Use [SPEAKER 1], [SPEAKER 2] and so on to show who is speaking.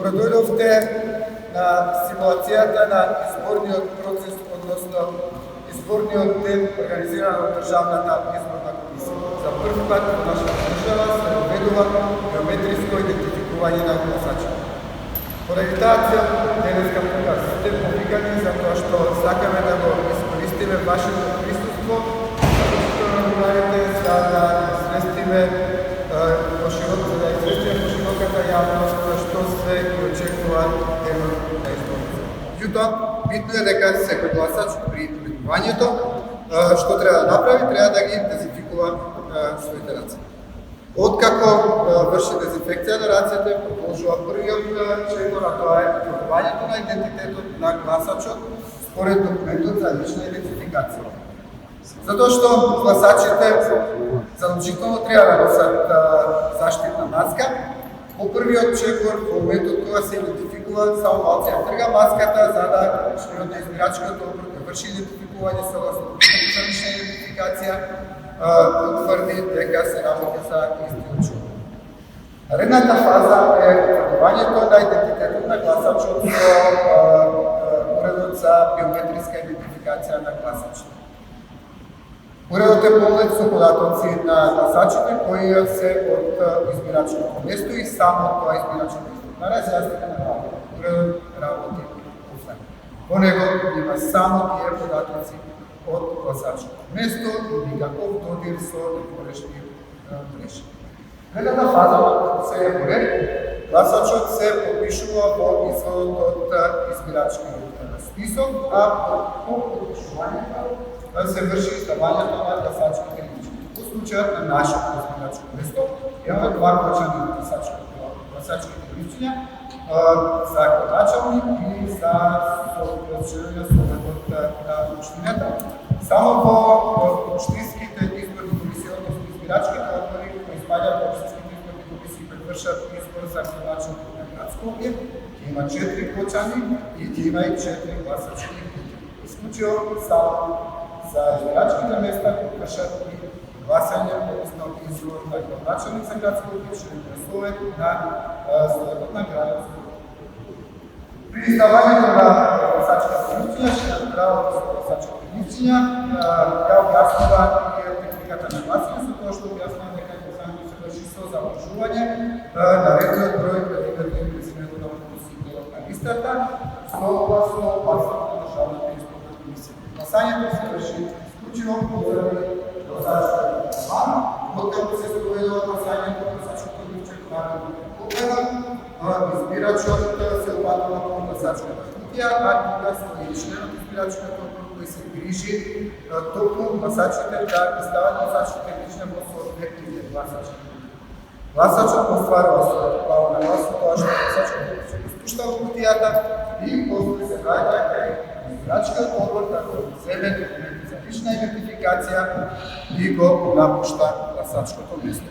[SPEAKER 1] Добродојдовте на симулацијата на изборниот процес, односно изборниот ден организиран од Државната изборна комисија. За прв пат во нашата држава се въведува биометриско идентификување на гласачите. Поради таа цел, денеска сте повикани затоа што сакаме да го искористиме вашето присуство, за да известиме по широката јавност што се ги очекува денот на изборите. Меѓутоа, битно е дека секој гласач при прибувањето што треба да направи, треба да ги дезинфикува своите раце. Откако врши дезинфекција на рацете, продолжува првиот чекор, а тоа е пробувањето на идентитетот на гласачот според документот за лична идентификација. Затоа што гласачите задолжително треба да носат заштитна маска. По првиот чекор, во моментот кога се идентификува, само малце ја трга маската за да членот на избирачкиот округ да врши идентификување согласно лична идентификација, утврди дека се работи за истиот човек. Наредната фаза е утврдувањето на идентитетот на гласачот со уредот за биометриска идентификација на гласачот. Уредот е полнет со податоци на гласачите кои се од избирачкото место и само тоа избирачко место. На разјасника на уредот работи офлайн. Во него има само тие податоци од гласачкото место и никаков додир со непорешни мрежи. Следната фаза се е поред, гласачот се подпишува во изводот од избирачкиот список, а по подпишувањето се врши издавањето на гласачките листиња. Во случајот на нашето избирачко место имаме два кочани на гласачките листиња за градачалник и за членови на советот на општината. Само во општинските изборни комисии, односно избирачките одбори кои спаѓаат во општинските изборни комисии кои вршат избор за градачалник на градско округ, ќе има 4 кочани и ќе има и 4 гласачки листиња. Исклучиво само за избирачките места кои вршат и гласање, односно избор на градачалник за градско округ, член на совет на советот на градско округ. При издавањето на гласачките листиња, член правото за гласачките листиња ја објаснува и техниката на гласање, со тоа што објаснува дека гласањето се врши со заложување на редниот број предвиден и презимето на носителот на листата, согласно гласањето на Државната изборна комисија. Гласањето се врши исклучиво поради гласачките права, откако се спроведува гласањето, гласачкото листче избирачот се упатува во гласачката кутија, а кога стои членот избирачкиот округ кој се грижи токму гласачите да издават гласачките листиња во соодветните гласачки. Гласачот остварува своето право на глас, тоа што гласачкото се спушта во кутијата и после се враќа кај избирачкиот одбор да го земе документи за лична идентификација и го напушта гласачкото место.